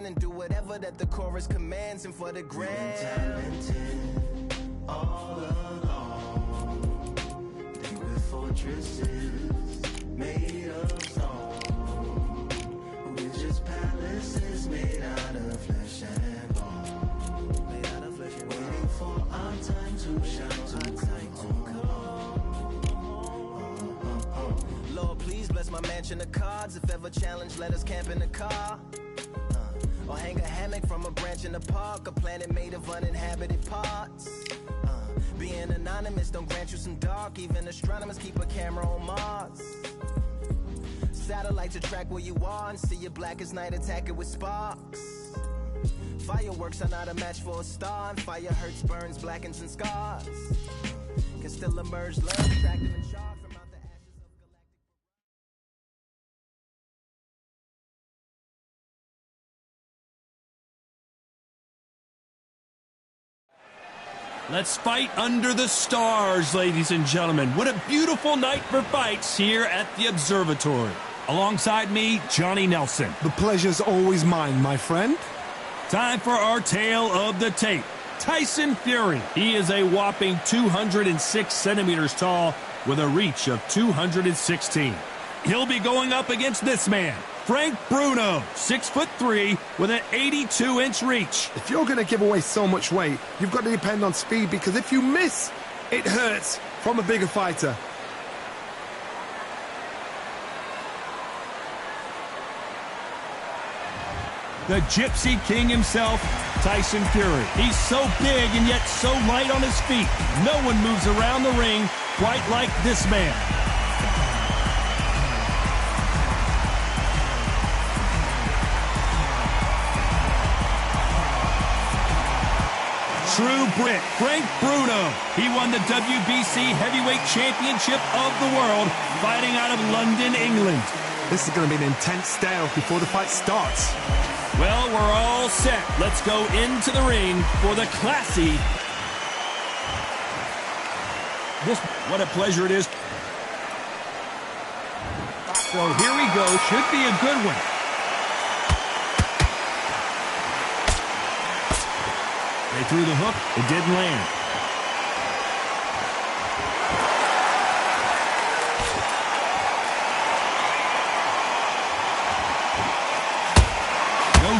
and do whatever that the chorus commands. And for the grand, talented all along. They were fortresses made of stone. We're just palaces made out of flesh and bone. Made out of flesh and bone. Waiting for our time to shine, Lord, please bless my mansion of cards. If ever challenged, let us camp in the car. Or hang a hammock from a branch in the park. A planet made of uninhabited parts. Being anonymous don't grant you some dark. Even astronomers keep a camera on Mars. Satellite to track where you are and see you black as night, attack it with sparks. Fireworks are not a match for a star, and fire hurts, burns, blackens, and scars. Can still emerge love, attractive and sharp from out the ashes of galactic. Let's fight under the stars, ladies and gentlemen. What a beautiful night for fights here at the Observatory. Alongside me, Johnny Nelson. The pleasure's always mine, my friend. Time for our tale of the tape. Tyson Fury. He is a whopping 206 centimeters tall with a reach of 216. He'll be going up against this man, Frank Bruno, 6'3", with an 82-inch reach. If you're going to give away so much weight, you've got to depend on speed, because if you miss, it hurts from a bigger fighter. The Gypsy King himself, Tyson Fury. He's so big and yet so light on his feet. No one moves around the ring quite like this man. True Brit, Frank Bruno. He won the WBC Heavyweight Championship of the world fighting out of London, England. This is going to be an intense stare before the fight starts. Well, we're all set. Let's go into the ring for the classy. What a pleasure it is. So here we go. Should be a good one. They threw the hook. It didn't land.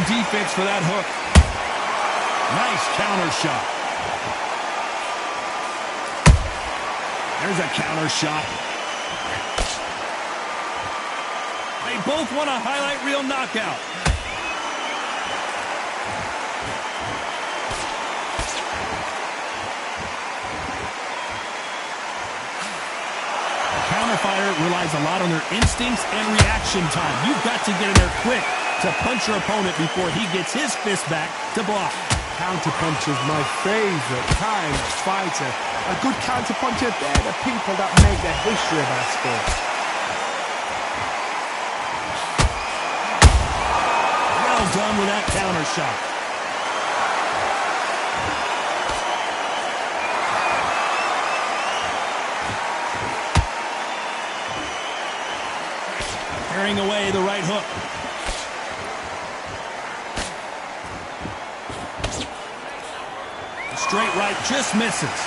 Defense for that hook. Nice counter shot. There's a counter shot. They both want a highlight reel knockout. A counter fighter relies a lot on their instincts and reaction time. You've got to get in there quick to punch your opponent before he gets his fist back to block. Counterpunch is my favorite kind of fighter. A good counterpuncher, they're the people that make the history of our sport. Well done with that counter shot. Carrying away the right hook. Straight right just misses.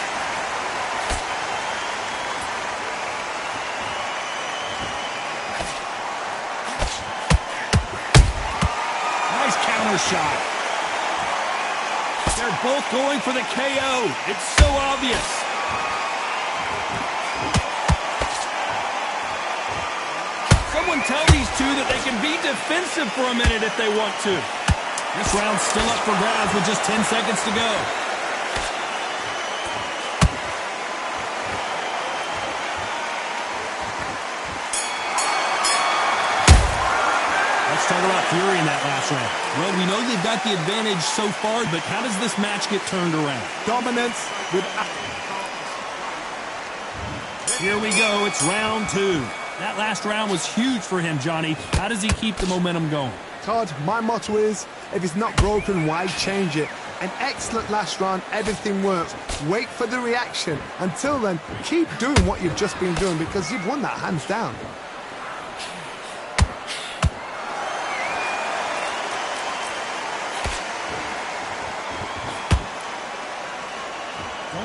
Nice counter shot. They're both going for the KO. It's so obvious. Someone tell these two that they can be defensive for a minute if they want to. This round's still up for grabs with just 10 seconds to go. Talk about Fury in that last round. Well, we know they've got the advantage so far, but how does this match get turned around? Dominance with... Here we go. It's round 2. That last round was huge for him, Johnny. How does he keep the momentum going? Todd, my motto is, if it's not broken, why change it? An excellent last round, everything works. Wait for the reaction. Until then, keep doing what you've just been doing, because you've won that hands down.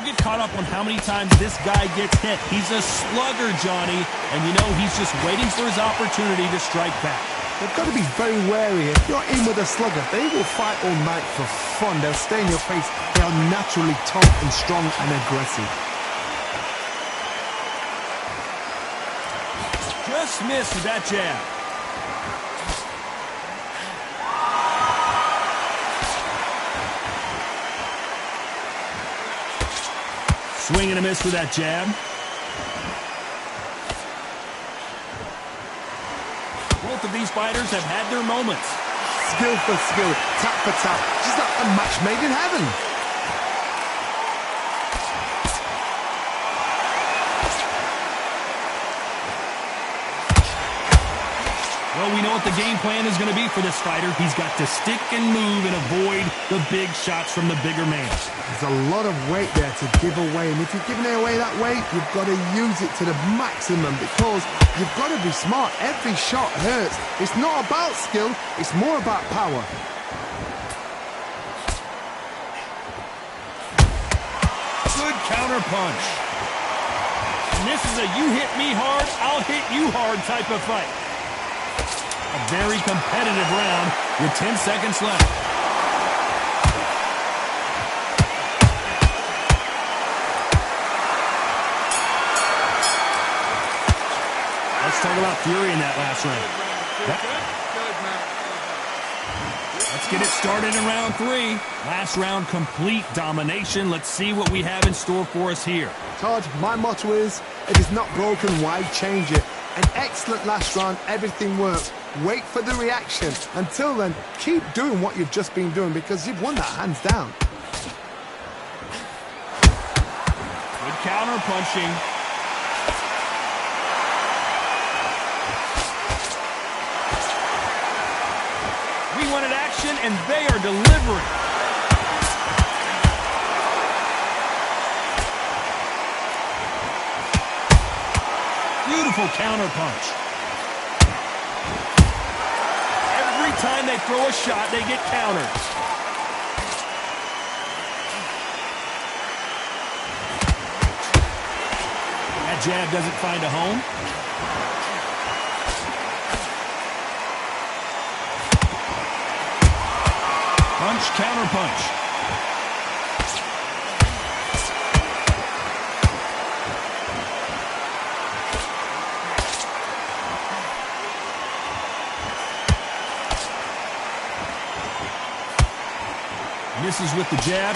get caught up on how many times this guy gets hit. He's a slugger, Johnny, and you know he's just waiting for his opportunity to strike back. They've got to be very wary. If you're in with a slugger, they will fight all night for fun. They'll stay in your face. They are naturally tough and strong and aggressive. Just missed with that jab. Swing and a miss with that jab. Both of these fighters have had their moments. Skill for skill, tap for tap. Just like a match made in heaven. Well, we know what the game plan is going to be for this fighter. He's got to stick and move and avoid the big shots from the bigger man. There's a lot of weight there to give away, and if you're giving it away that weight, you've got to use it to the maximum because you've got to be smart. Every shot hurts. It's not about skill, it's more about power. Good counter punch. And this is a you hit me hard, I'll hit you hard type of fight. A very competitive round with 10 seconds left. Let's talk about Fury in that last round. Let's get it started in round 3. Last round, complete domination. Let's see what we have in store for us here. Todd, my motto is, if it's not broken, why change it? An excellent last round, everything works. Wait for the reaction. Until then, keep doing what you've just been doing because you've won that hands down. Good counter punching. We wanted action, and they are delivering. Beautiful counter punch. Every time they throw a shot, they get countered. That jab doesn't find a home. Punch, counter punch. Misses with the jab.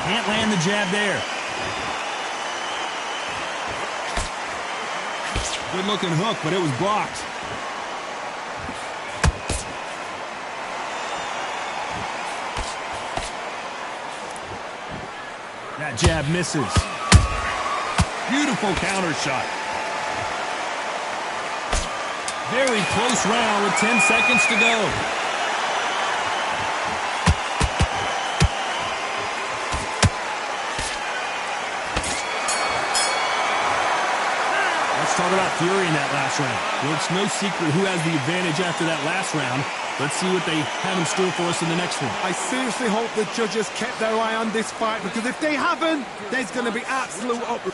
Can't land the jab there. Good looking hook, but it was blocked. That jab misses. Beautiful counter shot. Very close round with 10 seconds to go. Let's talk about Fury in that last round. Well, it's no secret who has the advantage after that last round. Let's see what they have in store for us in the next one. I seriously hope the judges kept their eye on this fight because if they haven't, there's going to be absolute uproar.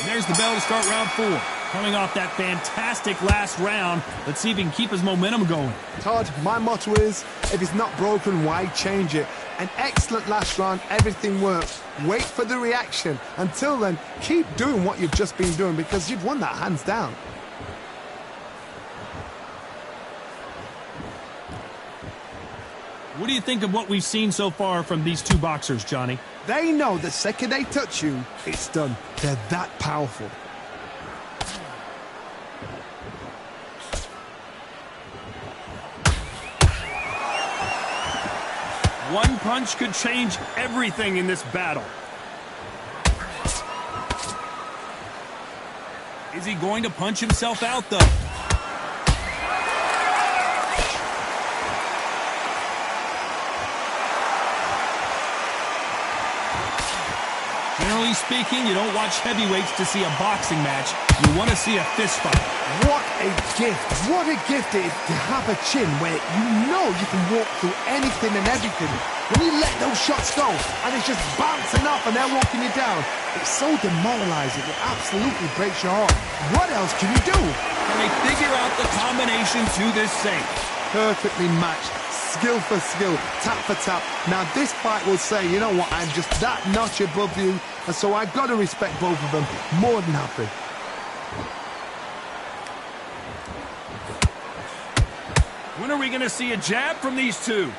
There's the bell to start round 4. Coming off that fantastic last round, let's see if he can keep his momentum going. Todd, my motto is, if it's not broken, why change it? An excellent last round, everything works. Wait for the reaction. Until then, keep doing what you've just been doing because you've won that hands down. What do you think of what we've seen so far from these two boxers, Johnny? They know the second they touch you, it's done. They're that powerful. One punch could change everything in this battle. Is he going to punch himself out, though? Generally Generally speaking, you don't watch heavyweights to see a boxing match. You want to see a fist fight. What a gift. What a gift it is to have a chin where you know you can walk through anything and everything. When you let those shots go and it's just bouncing off and they're walking you down, it's so demoralizing. It absolutely breaks your heart. What else can you do? Can they figure out the combination to this safe? Perfectly matched. Skill for skill, tap for tap. Now this fight will say, you know what, I'm just that notch above you, and so I've got to respect both of them. More than happy. When are we going to see a jab from these two?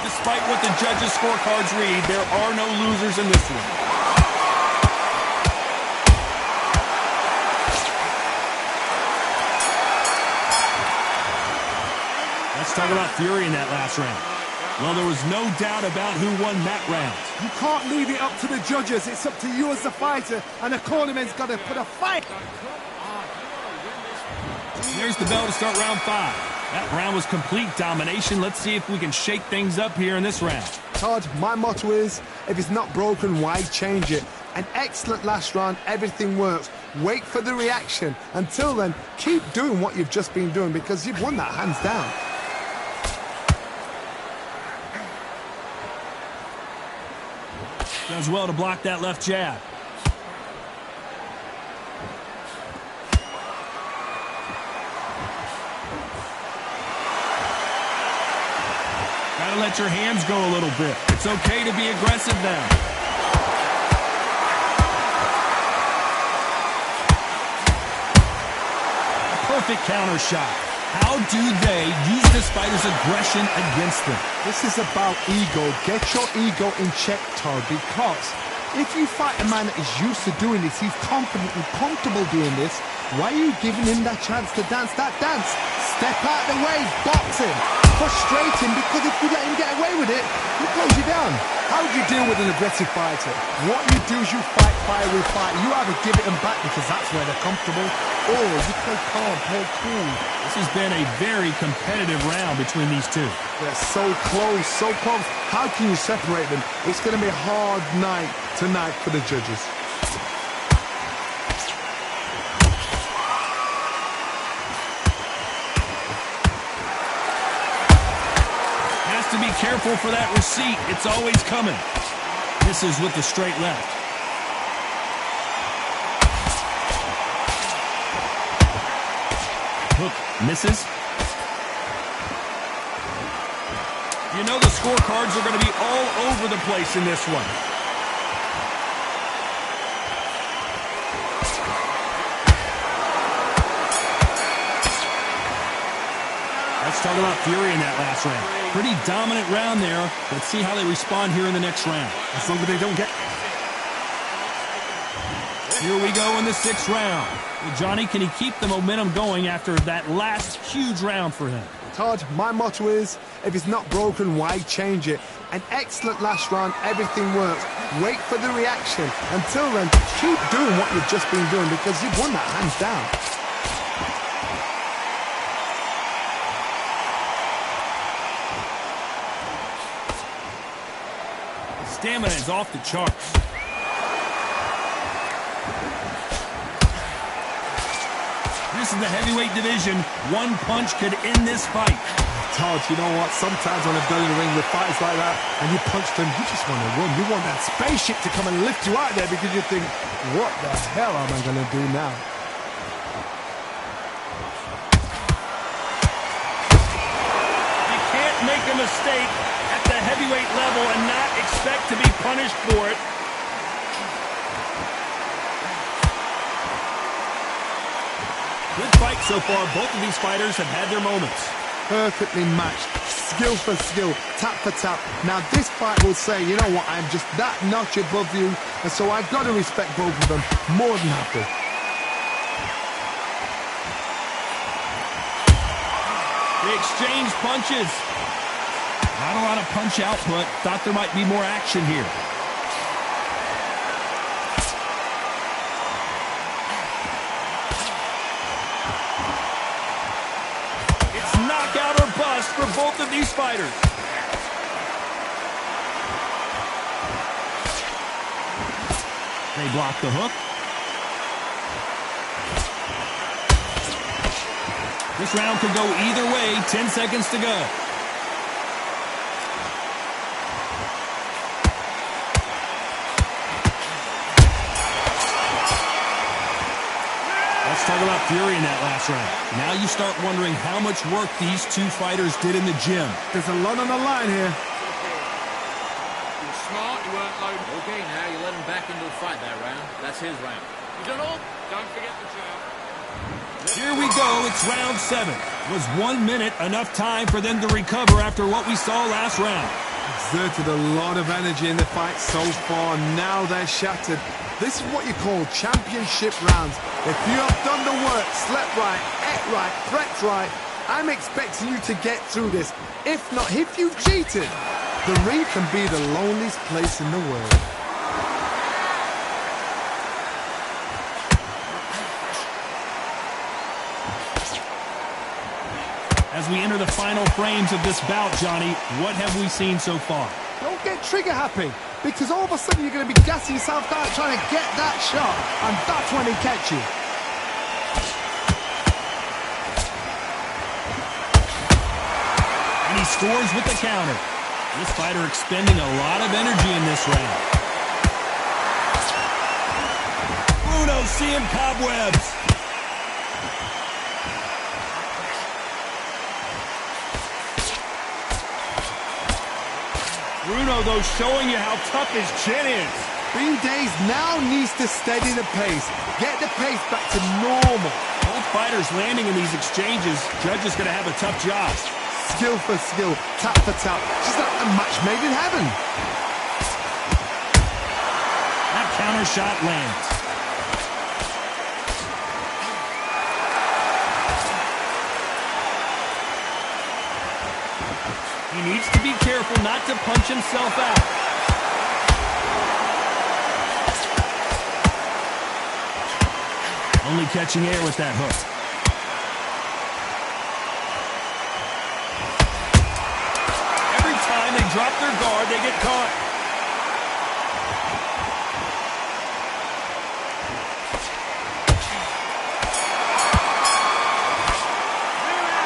Despite what the judges' scorecards read, there are no losers in this one. Let's talk about Fury in that last round. Well, there was no doubt about who won that round. You can't leave it up to the judges. It's up to you as the fighter, and the cornerman's got to put a fight. There's the bell to start round 5. That round was complete domination. Let's see if we can shake things up here in this round. Todd, my motto is, if it's not broken, why change it? An excellent last round, everything works. Wait for the reaction. Until then, keep doing what you've just been doing because you've won that hands down. Does well to block that left jab. Gotta let your hands go a little bit. It's okay to be aggressive now. A perfect counter shot. How do they use this fighter's aggression against them? This is about ego. Get your ego in check, Todd, because if you fight a man that is used to doing this, he's confident and comfortable doing this, why are you giving him that chance to dance that dance? Step out the way, box him. Frustrate him, because if you let him get away with it, he close you down. How do you deal with an aggressive fighter? What you do is you fight fire with fire. You either give it them back because that's where they're comfortable, or you play calm, play cool. This has been a very competitive round between these two. They're so close, so close. How can you separate them? It's going to be a hard night tonight for the judges. To be careful for that receipt. It's always coming. Misses with the straight left. Hook misses. You know the scorecards are going to be all over the place in this one. Let's talk about Fury in that last round. Pretty dominant round there. Let's see how they respond here in the next round. As long as they don't get... Here we go in the 6th round. Well, Johnny, can he keep the momentum going after that last huge round for him? Todd, my motto is, if it's not broken, why change it? An excellent last round, everything works. Wait for the reaction. Until then, keep doing what you've just been doing because you've won that hands down. Stamina is off the charts. This is the heavyweight division. One punch could end this fight. Todd, you know what? Sometimes when I've done in the ring with fights like that, and you punch them, you just want to run. You want that spaceship to come and lift you out there because you think, what the hell am I going to do now? You can't make a mistake at the heavyweight level and not expect to be punished for it. Good fight so far. Both of these fighters have had their moments. Perfectly matched. Skill for skill. Tap for tap. Now this fight will say, you know what, I'm just that notch above you, and so I've got to respect both of them. More than happy. They exchange punches. Not a lot of punch output. Thought there might be more action here. It's knockout or bust for both of these fighters. They block the hook. This round could go either way. 10 seconds to go. Let's talk about fury in that last round. Now you start wondering how much work these two fighters did in the gym. There's a lot on the line here. You're smart, you weren't loaded. Okay, now you let him back into the fight that round. That's his round. You done all? Don't forget the jab. Here we go. It's round 7. Was 1 minute enough time for them to recover after what we saw last round? Exerted a lot of energy in the fight so far. Now they're shattered. This is what you call championship rounds. If you have done the work, slept right, ate right, prepped right, I'm expecting you to get through this. If not, if you've cheated, the ring can be the loneliest place in the world. As we enter the final frames of this bout, Johnny, what have we seen so far? Don't get trigger happy, because all of a sudden you're going to be gassing yourself out trying to get that shot, and that's when he catch you. And he scores with the counter. This fighter expending a lot of energy in this round. Bruno seeing cobwebs. Bruno, though, showing you how tough his chin is. Bean Days now needs to steady the pace. Get the pace back to normal. Both fighters landing in these exchanges. Judge is going to have a tough job. Skill for skill, tap for tap. Just like a match made in heaven. That counter shot lands. He needs to be careful not to punch himself out. Only catching air with that hook. Every time they drop their guard, they get caught.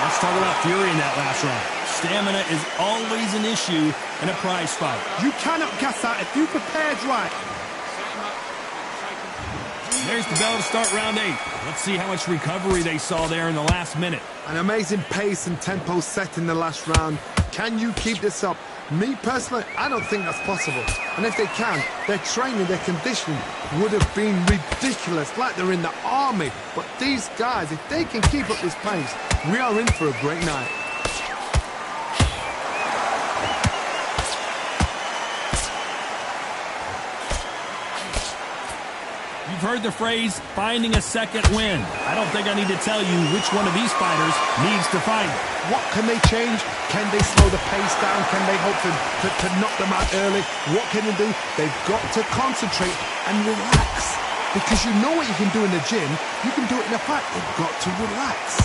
Let's talk about fury in that last round. Stamina is always an issue in a prize fight. You cannot gas out if you prepared right. There's the bell to start round 8. Let's see how much recovery they saw there in the last minute. An amazing pace and tempo set in the last round. Can you keep this up? Me personally, I don't think that's possible. And if they can, their training, their conditioning would have been ridiculous, like they're in the army. But these guys, if they can keep up this pace, we are in for a great night. You've heard the phrase, finding a second win. I don't think I need to tell you which one of these fighters needs to find it. What can they change? Can they slow the pace down? Can they hope to knock them out early? What can they do? They've got to concentrate and relax. Because you know what you can do in the gym, you can do it in a fight. They've got to relax.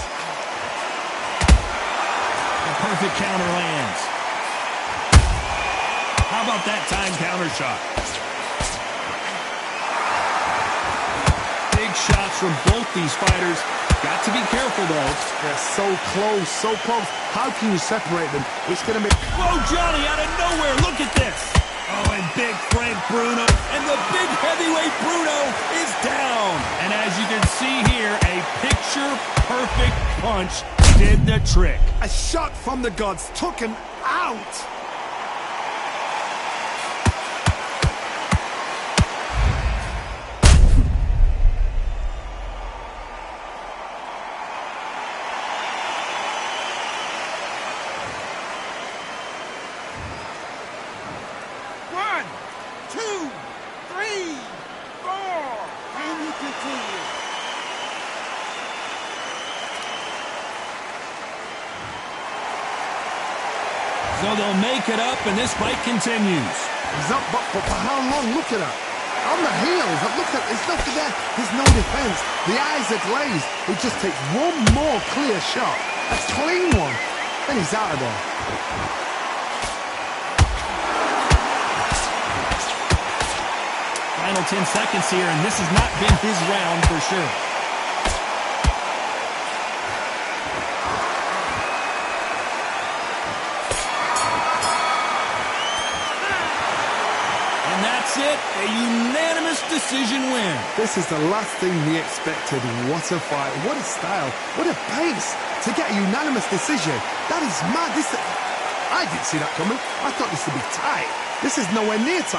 The perfect counter lands. How about that time counter shot? Big shots from both these fighters. Got to be careful, though. They're so close, so close. How can you separate them? It's going to be... Whoa, Johnny, out of nowhere. Look at this. Oh, and big Frank Bruno. And the big heavyweight Bruno is down. And as you can see here, a picture-perfect punch did the trick. A shot from the gods took him out. So they'll make it up, and this fight continues. He's up, but for how long? Look at that. On the heels, look at there. There's no defence. The eyes are glazed. He just takes one more clear shot. A clean one. Then he's out of there. Final 10 seconds here, and this has not been his round for sure. And that's it, a unanimous decision win. This is the last thing he expected. What a fight, what a style, what a pace to get a unanimous decision. That is mad. I didn't see that coming. I thought this would be tight. This is nowhere near tight.